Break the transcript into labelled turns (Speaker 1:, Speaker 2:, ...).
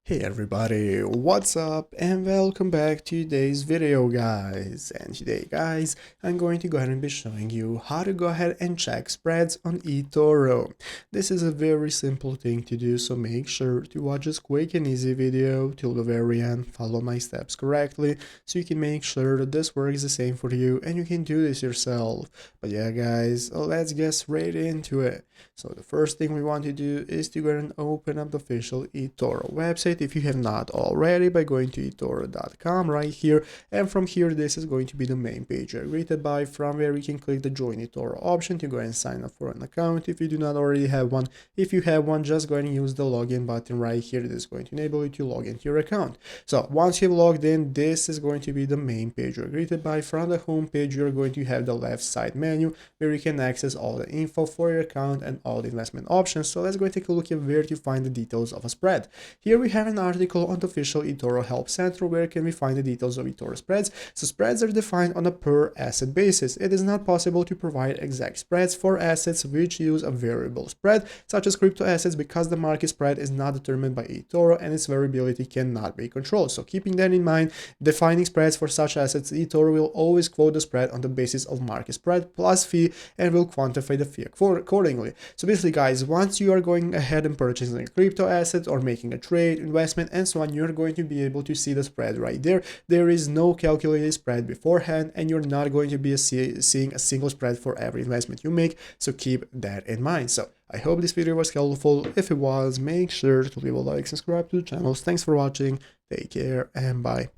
Speaker 1: Hey everybody, what's up and welcome back to today's video guys. And today guys, I'm going to go ahead and be showing you how to go ahead and check spreads on eToro. This is a very simple thing to do, so make sure to watch this quick and easy video till the very end, follow my steps correctly so you can make sure that this works the same for you and you can do this yourself. But yeah guys, let's get straight into it. So the first thing we want to do is to go ahead and open up the official eToro website if you have not already by going to eToro.com right here, and from here this is going to be the main page you're greeted by, from where you can click the join eToro option to go ahead and sign up for an account if you do not already have one. If you have one, just go ahead and use the login button right here. This is going to enable you to log into your account. So once you've logged in, this is going to be the main page you're greeted by. From the home page, you're going to have the left side menu where you can access all the info for your account and all the investment options. So let's go and take a look at where to find the details of a spread. Here we have an article on the official eToro Help Center. Where can we find the details of eToro spreads? So spreads are defined on a per asset basis. It is not possible to provide exact spreads for assets which use a variable spread, such as crypto assets, because the market spread is not determined by eToro and its variability cannot be controlled. So keeping that in mind, defining spreads for such assets, eToro will always quote the spread on the basis of market spread plus fee and will quantify the fee accordingly. So basically guys, once you are going ahead and purchasing a crypto asset or making a trade, investment and so on, you're going to be able to see the spread right there. There is no calculated spread beforehand and you're not going to be seeing a single spread for every investment you make, so keep that in mind. So I hope this video was helpful. If it was, make sure to leave a like, subscribe to the channel. Thanks for watching, take care and bye.